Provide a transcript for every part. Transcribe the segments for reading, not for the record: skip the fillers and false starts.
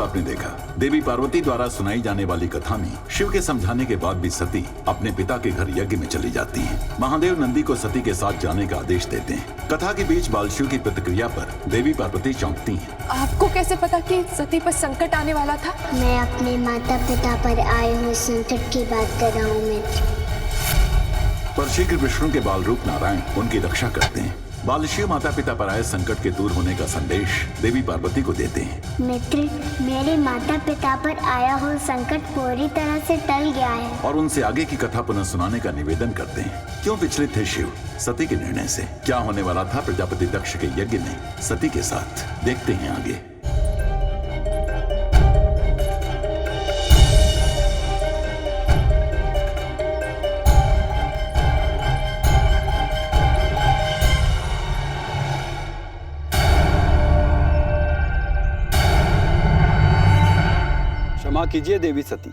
का आपने देखा। देवी पार्वती द्वारा सुनाई जाने वाली कथा में शिव के समझाने के बाद भी सती अपने पिता के घर यज्ञ में चली जाती है। महादेव नंदी को सती के साथ जाने का आदेश देते हैं। कथा के बीच बाल शिव की प्रतिक्रिया पर देवी पार्वती चौंकती हैं। आपको कैसे पता कि सती पर संकट आने वाला था? मैं अपने माता पिता पर आए हुए संकट की बात कर रहा हूँ मित्र। पर शीघ्र विष्णु के बाल रूप नारायण उनकी रक्षा करते हैं। बाल शिव माता पिता पर आए संकट के दूर होने का संदेश देवी पार्वती को देते हैं। मित्र, मेरे माता पिता पर आया हुआ संकट पूरी तरह से टल गया है। और उनसे आगे की कथा पुनः सुनाने का निवेदन करते हैं। क्यों विचलित थे शिव सती के निर्णय से? क्या होने वाला था प्रजापति दक्ष के यज्ञ में सती के साथ? देखते हैं आगे। क्षमा कीजिए देवी सती,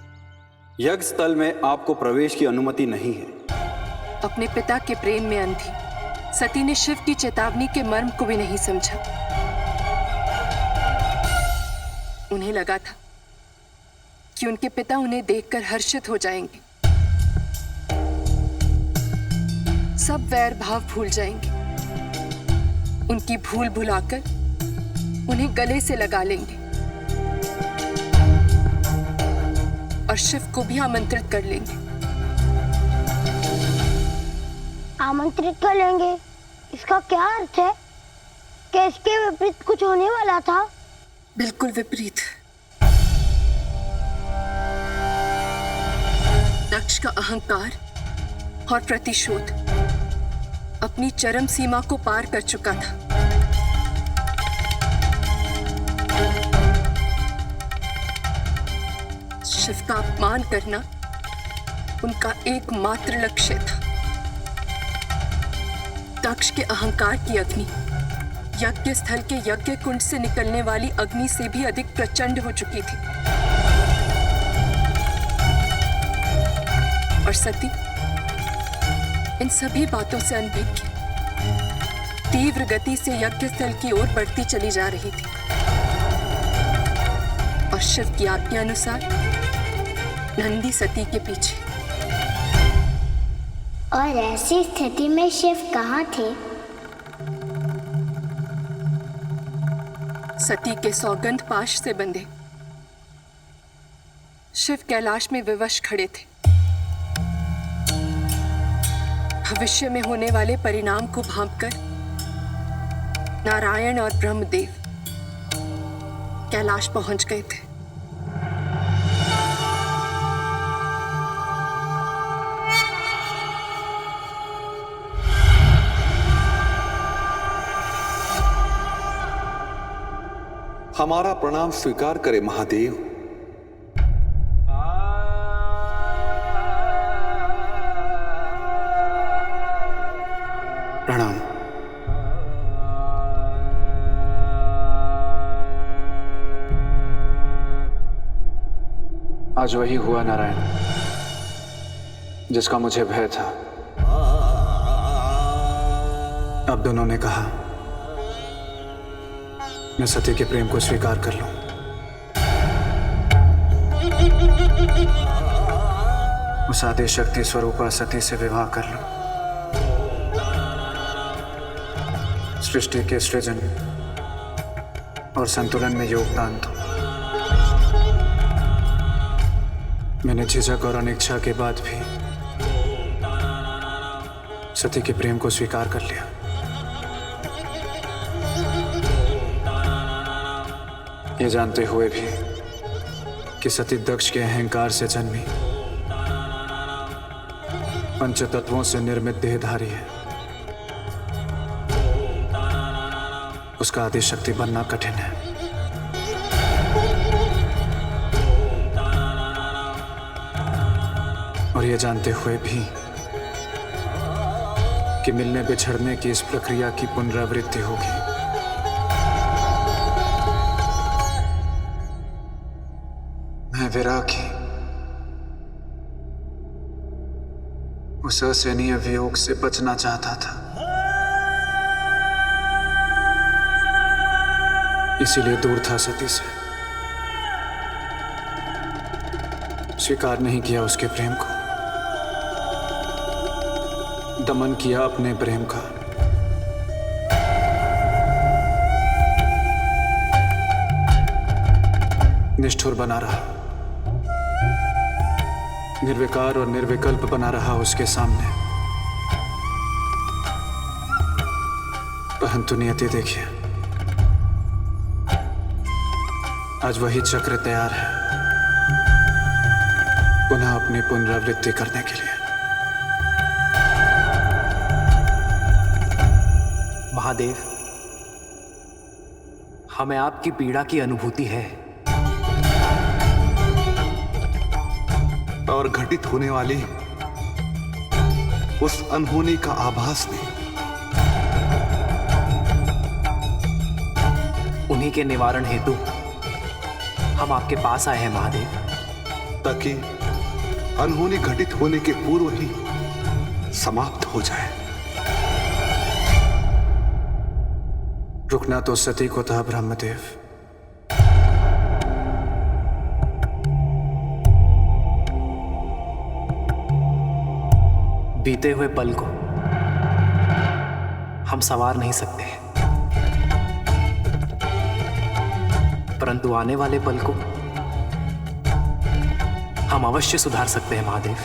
यज्ञ स्थल में आपको प्रवेश की अनुमति नहीं है। अपने पिता के प्रेम में अंधी सती ने शिव की चेतावनी के मर्म को भी नहीं समझा। उन्हें लगा था कि उनके पिता उन्हें देखकर हर्षित हो जाएंगे, सब वैर भाव भूल जाएंगे, उनकी भूल भुलाकर उन्हें गले से लगा लेंगे और शिव को भी आमंत्रित कर लेंगे। आमंत्रित कर लेंगे, इसका क्या अर्थ है? क्या इसके विपरीत कुछ होने वाला था? बिल्कुल विपरीत। दक्ष का अहंकार और प्रतिशोध अपनी चरम सीमा को पार कर चुका था। शिव का अपमान करना उनका एकमात्र लक्ष्य था। दक्ष के अहंकार की अग्नि यज्ञ स्थल के यज्ञ कुंड से निकलने वाली अग्नि से भी अधिक प्रचंड हो चुकी थी और सती इन सभी बातों से अनभिज्ञ तीव्र गति से यज्ञ स्थल की ओर बढ़ती चली जा रही थी और शिव की आज्ञा अनुसार नंदी सती के पीछे। और ऐसी स्थिति में शिव कहाँ थे? सती के सौगंध पाश से बंधे शिव कैलाश में विवश खड़े थे। भविष्य में होने वाले परिणाम को भांपकर नारायण और ब्रह्मदेव कैलाश पहुंच गए थे। हमारा प्रणाम स्वीकार करें महादेव। प्रणाम। आज वही हुआ नारायण जिसका मुझे भय था। अब दोनों ने कहा मैं सती के प्रेम को स्वीकार कर लूं। उस आदि शक्ति स्वरूपा सती से विवाह कर लूं। सृष्टि के सृजन और संतुलन में योगदान दूं। मैंने झिझक और अनिच्छा के बाद भी सती के प्रेम को स्वीकार कर लिया। ये जानते हुए भी कि सती दक्ष के अहंकार से जन्मी पंच तत्वों से निर्मित देहधारी है। उसका आदि शक्ति बनना कठिन है। और ये जानते हुए भी कि मिलने बिछड़ने की इस प्रक्रिया की पुनरावृत्ति होगी। मैं विरागी उस असहनीय वियोग से बचना चाहता था, इसीलिए दूर था सती से। स्वीकार नहीं किया उसके प्रेम को, दमन किया अपने प्रेम का। निष्ठुर बना रहा, निर्विकार और निर्विकल्प बना रहा उसके सामने। परंतु नियति देखिए, आज वही चक्र तैयार है पुनः अपनी पुनरावृत्ति करने के लिए। महादेव, हमें आपकी पीड़ा की अनुभूति है और घटित होने वाली उस अनहोनी का आभास भी। उन्हीं के निवारण हेतु हम आपके पास आए हैं महादेव, ताकि अनहोनी घटित होने के पूर्व ही समाप्त हो जाए। रुकना तो सती को था ब्रह्मदेव, बीते हुए पल को हम संवार नहीं सकते हैं, परंतु आने वाले पल को हम अवश्य सुधार सकते हैं महादेव।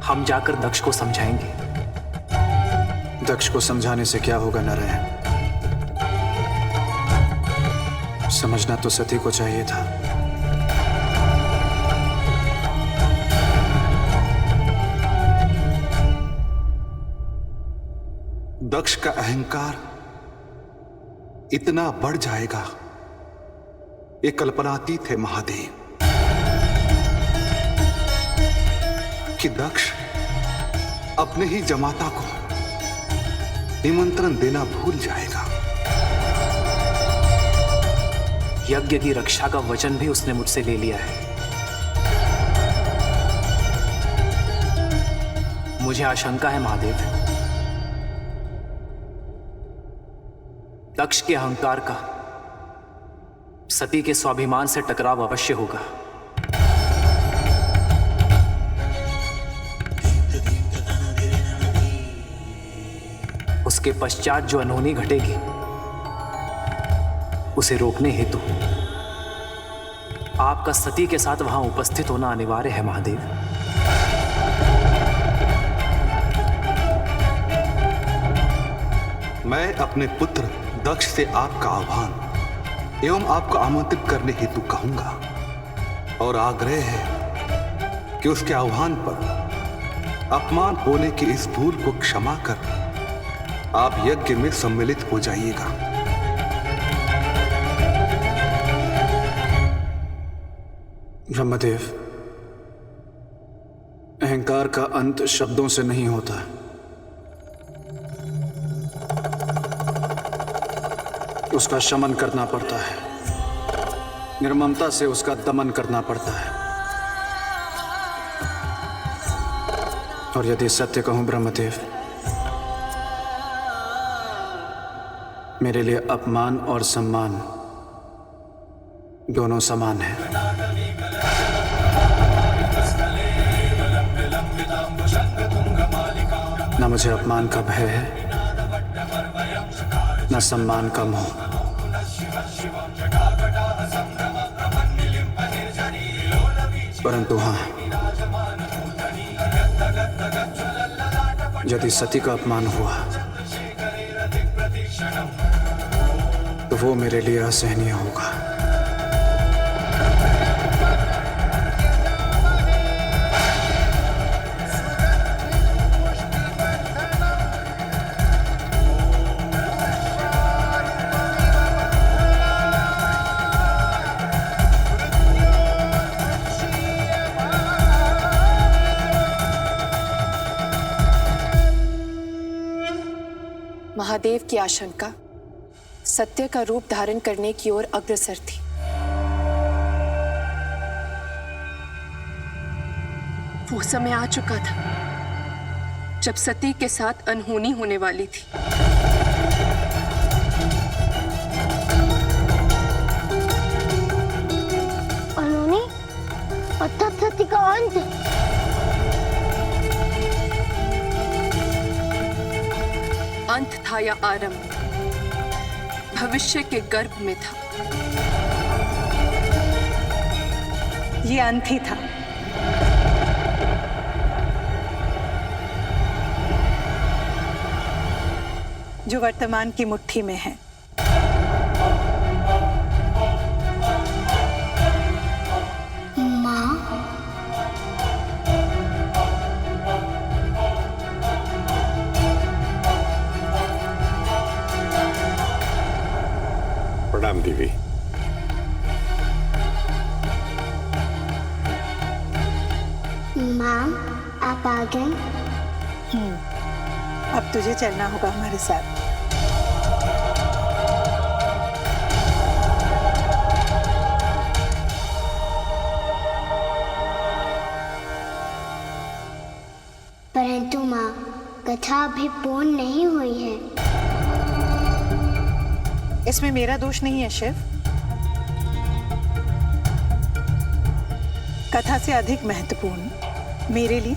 हम जाकर दक्ष को समझाएंगे। दक्ष को समझाने से क्या होगा नारायण? समझना तो सती को चाहिए था। दक्ष का अहंकार इतना बढ़ जाएगा, ये कल्पनातीत है महादेव, कि दक्ष अपने ही जमाता को निमंत्रण देना भूल जाएगा। यज्ञ की रक्षा का वचन भी उसने मुझसे ले लिया है। मुझे आशंका है महादेव, दक्ष के अहंकार का सती के स्वाभिमान से टकराव अवश्य होगा। उसके पश्चात जो अनहोनी घटेगी उसे रोकने हेतु आपका सती के साथ वहां उपस्थित होना अनिवार्य है महादेव। मैं अपने पुत्र दक्ष से आपका आह्वान एवं आपको आमंत्रित करने हेतु कहूंगा, और आग्रह है कि उसके आह्वान पर अपमान होने की इस भूल को क्षमा कर आप यज्ञ में सम्मिलित हो जाइएगा। ब्रह्मदेव, अहंकार का अंत शब्दों से नहीं होता, उसका शमन करना पड़ता है, निर्ममता से उसका दमन करना पड़ता है। और यदि सत्य कहूं ब्रह्मदेव, मेरे लिए अपमान और सम्मान दोनों समान हैं। न मुझे अपमान का भय है, न सम्मान का मोह। परंतु हाँ, यदि सती का अपमान हुआ तो वो मेरे लिए असहनीय होगा। महादेव की आशंका सत्य का रूप धारण करने की ओर अग्रसर थी। वो समय आ चुका था जब सती के साथ अनहोनी होने वाली थी। शक्ति का अंत। अंत था या आरंभ, भविष्य के गर्भ में था। ये अंत ही था। जो वर्तमान की मुट्ठी में है। माँ, प्रणाम देवी। माँ आप आ गए? अब तुझे चलना होगा हमारे साथ। परंतु माँ, कथा अभी पूर्ण नहीं हुई है। इसमें मेरा दोष नहीं है शिव। कथा से अधिक महत्वपूर्ण मेरे लिए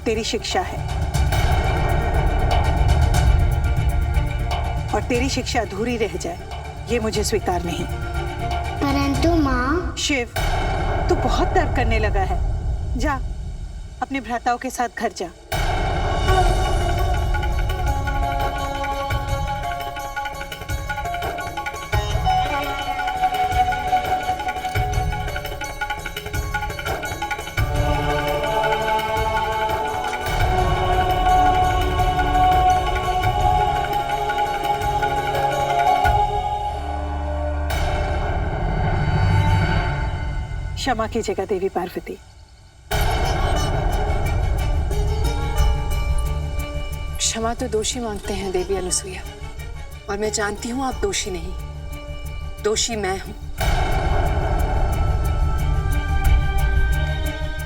तेरी शिक्षा है, और तेरी शिक्षा अधूरी रह जाए ये मुझे स्वीकार नहीं। परंतु माँ। शिव, तू बहुत तर्क करने लगा है। जा अपने भ्राताओं के साथ घर जा। क्षमा कीजिएगा देवी पार्वती। क्षमा तो दोषी मांगते हैं देवी अनुसुईया, और मैं जानती हूं आप दोषी नहीं, दोषी मैं हूं।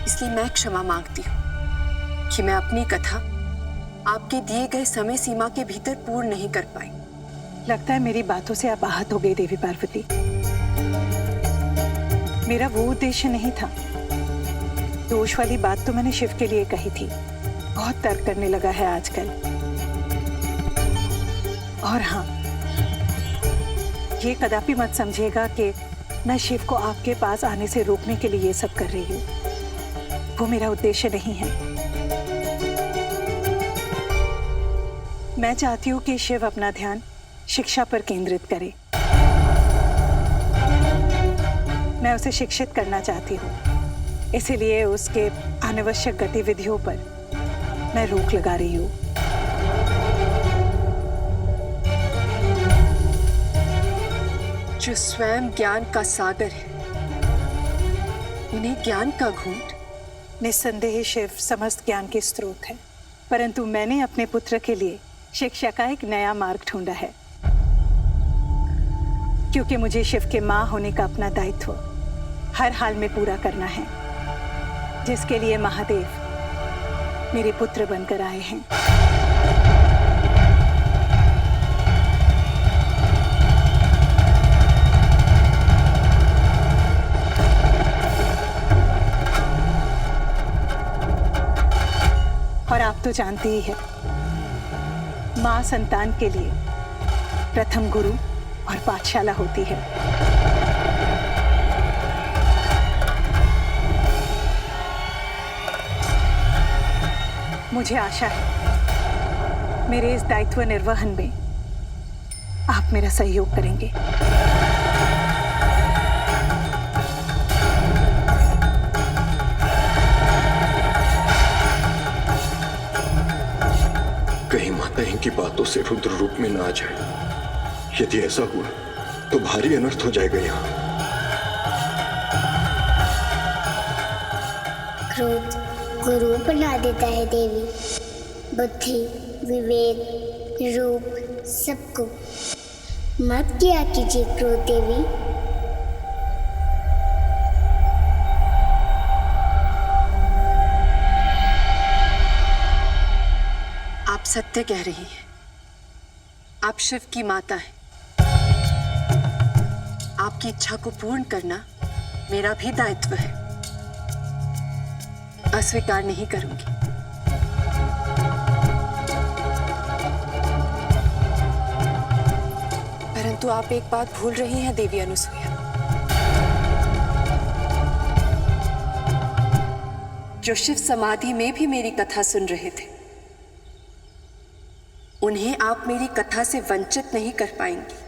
इसलिए मैं क्षमा मांगती हूं कि मैं अपनी कथा आपके दिए गए समय सीमा के भीतर पूर्ण नहीं कर पाई। लगता है मेरी बातों से आप आहत हो गई देवी पार्वती। मेरा वो उद्देश्य नहीं था। दोष वाली बात तो मैंने शिव के लिए कही थी। बहुत तर्क करने लगा है आजकल। और हाँ, ये कदापि मत समझिएगा कि मैं शिव को आपके पास आने से रोकने के लिए ये सब कर रही हूँ। वो मेरा उद्देश्य नहीं है। मैं चाहती हूँ कि शिव अपना ध्यान शिक्षा पर केंद्रित करे। मैं उसे शिक्षित करना चाहती हूँ, इसीलिए उसके अनावश्यक गतिविधियों पर मैं रोक लगा रही हूँ। जो स्वयं ज्ञान का सागर है, उन्हें ज्ञान का घूंट। निस्संदेह शिव समस्त ज्ञान के स्रोत है, परंतु मैंने अपने पुत्र के लिए शिक्षा का एक नया मार्ग ढूंढा है, क्योंकि मुझे शिव के मां होने का अपना दायित्व हर हाल में पूरा करना है, जिसके लिए महादेव मेरे पुत्र बनकर आए हैं। और आप तो जानते ही हैं, मां संतान के लिए प्रथम गुरु और पाठशाला होती है। मुझे आशा है मेरे इस दायित्व निर्वहन में आप मेरा सहयोग करेंगे। कहीं माता इनकी बातों से रुद्र रूप में ना आ जाए। यदि ऐसा हुआ तो भारी अनर्थ हो जाएगा यहाँ। क्रोध गुरु बना देता है देवी। बुद्धि, विवेक, रूप सबको मत किया कीजिए क्रोध देवी। आप सत्य कह रही हैं। आप शिव की माता हैं। आपकी इच्छा को पूर्ण करना मेरा भी दायित्व है। अस्वीकार नहीं करूंगी। परंतु आप एक बात भूल रही हैं देवी अनुसूया। जो शिव समाधि में भी मेरी कथा सुन रहे थे, उन्हें आप मेरी कथा से वंचित नहीं कर पाएंगी।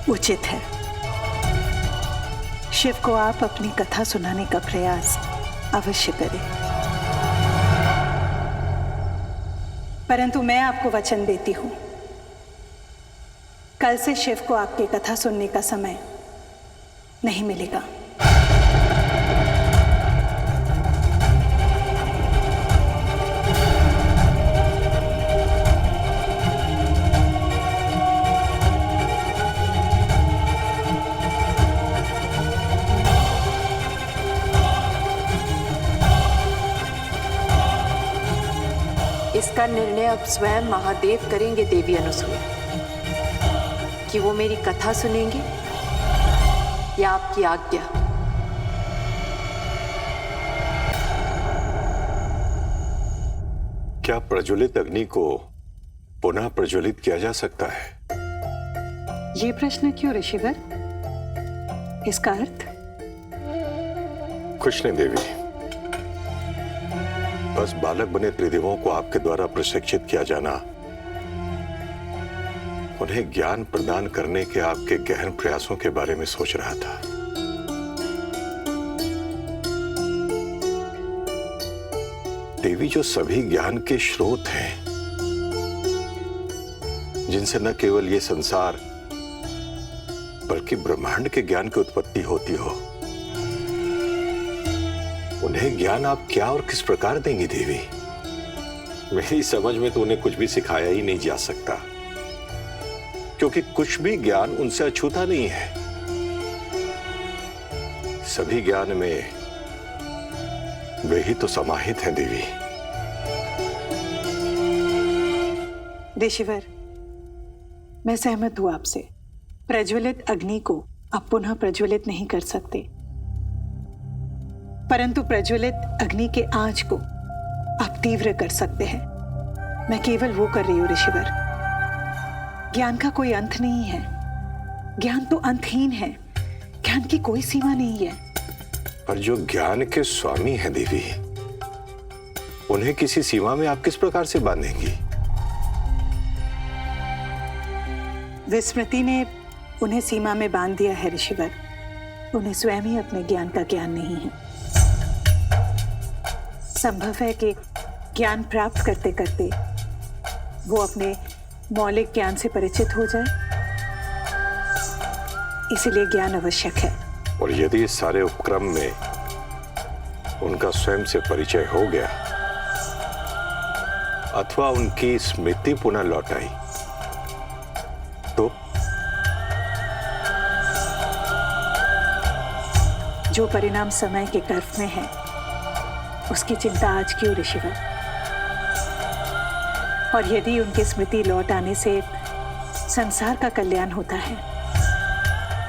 उचित है, शिव को आप अपनी कथा सुनाने का प्रयास अवश्य करें। परंतु मैं आपको वचन देती हूं, कल से शिव को आपकी कथा सुनने का समय नहीं मिलेगा। इसका निर्णय अब स्वयं महादेव करेंगे देवी अनुसूया, कि वो मेरी कथा सुनेंगे या आपकी आज्ञा। क्या प्रज्वलित अग्नि को पुनः प्रज्वलित किया जा सकता है? ये प्रश्न क्यों ऋषिवर? इसका अर्थ? कुछ नहीं देवी, बस बालक बने त्रिदेवों को आपके द्वारा प्रशिक्षित किया जाना, उन्हें ज्ञान प्रदान करने के आपके गहन प्रयासों के बारे में सोच रहा था। देवी, जो सभी ज्ञान के स्रोत हैं, जिनसे न केवल ये संसार बल्कि ब्रह्मांड के ज्ञान की उत्पत्ति होती हो, उन्हें ज्ञान आप क्या और किस प्रकार देंगी देवी? मेरी समझ में तो उन्हें कुछ भी सिखाया ही नहीं जा सकता, क्योंकि कुछ भी ज्ञान उनसे अछूता नहीं है। सभी ज्ञान में वे ही तो समाहित हैं देवी। ऋषिवर, मैं सहमत हूं आपसे। प्रज्वलित अग्नि को आप पुनः प्रज्वलित नहीं कर सकते, परंतु प्रज्वलित अग्नि के आंच को आप तीव्र कर सकते हैं। मैं केवल वो कर रही हूं ऋषिवर। ज्ञान का कोई अंत नहीं है, ज्ञान तो अंतहीन है, ज्ञान की कोई सीमा नहीं है। पर जो ज्ञान के स्वामी हैं देवी, उन्हें किसी सीमा में आप किस प्रकार से बांधेंगी? विस्मृति ने उन्हें सीमा में बांध दिया है ऋषिवर। उन्हें स्वयं ही अपने ज्ञान का ज्ञान नहीं है। संभव है कि ज्ञान प्राप्त करते करते वो अपने मौलिक ज्ञान से परिचित हो जाए, इसीलिए ज्ञान आवश्यक है। और यदि इस सारे उपक्रम में उनका स्वयं से परिचय हो गया अथवा उनकी स्मृति पुनः लौट आई, तो जो परिणाम समय के गर्भ में है, उसकी चिंता आज क्यों ऋषिवर? और यदि उनकी स्मृति लौट आने से संसार का कल्याण होता है,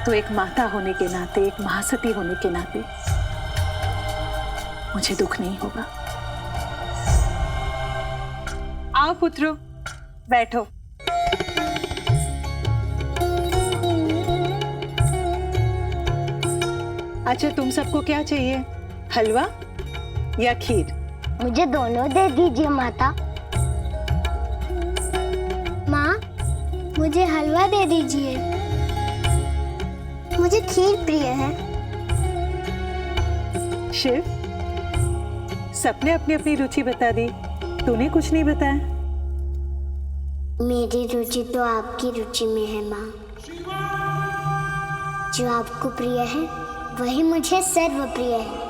तो एक माता होने के नाते, एक महासती होने के नाते मुझे दुख नहीं होगा। आओ पुत्रो, बैठो। अच्छा, तुम सबको क्या चाहिए, हलवा या खीर? मुझे दोनों दे दीजिए माता। माँ, मुझे हलवा दे दीजिए। मुझे खीर प्रिय है। शिव, सबने अपनी अपनी रुचि बता दी, तूने कुछ नहीं बताया। मेरी रुचि तो आपकी रुचि में है माँ। जो आपको प्रिय है वही मुझे सर्वप्रिय है।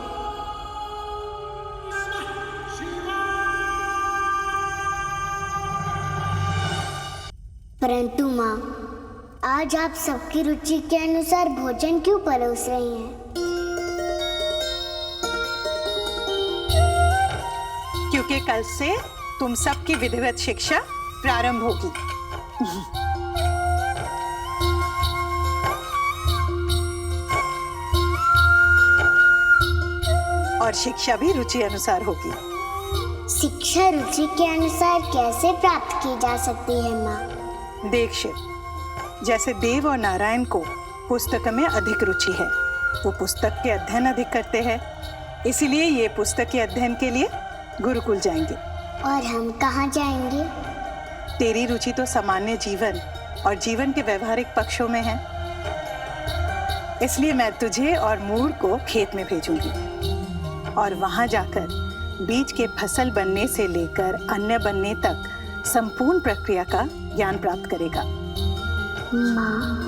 परंतु माँ, आज आप सबकी रुचि के अनुसार भोजन क्यों परोस रही हैं? कल से तुम सबकी विधिवत शिक्षा प्रारंभ होगी। और शिक्षा भी रुचि अनुसार होगी। शिक्षा रुचि के अनुसार कैसे प्राप्त की जा सकती है माँ? देख शिव, जैसे देव और नारायण को पुस्तक में अधिक रुचि है, वो पुस्तक के अध्ययन अधिक करते हैं, इसीलिए ये पुस्तक के अध्ययन के लिए गुरुकुल जाएंगे। और हम कहाँ जाएंगे? तेरी रुचि तो सामान्य जीवन और जीवन के व्यवहारिक पक्षों में है, इसलिए मैं तुझे और मूर को खेत में भेजूंगी और वहां जाकर बीज के फसल बनने से लेकर अन्न बनने तक संपूर्ण प्रक्रिया का ज्ञान प्राप्त करेगा। माँ,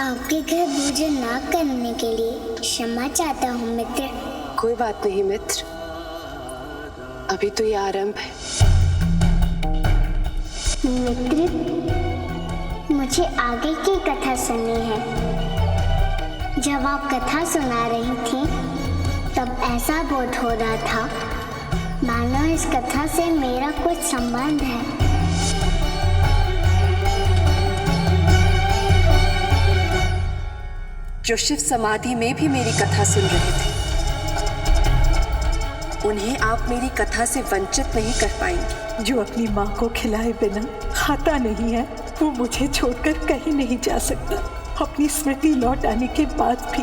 आपके घर भोजन ना करने के लिए क्षमा चाहता हूँ मित्र। कोई बात नहीं मित्र, अभी तो ये आरंभ है। मित्र, मुझे आगे की कथा सुननी है। जब आप कथा सुना रही थी तब ऐसा बोध हो रहा था मानो इस कथा से मेरा कुछ संबंध है। जो शिव समाधि में भी मेरी कथा सुन रहे थे, उन्हें आप मेरी कथा से वंचित नहीं कर पाएंगे। जो अपनी माँ को खिलाए बिना खाता नहीं है, वो मुझे छोड़कर कहीं नहीं जा सकता। अपनी स्मृति लौट आने के बाद भी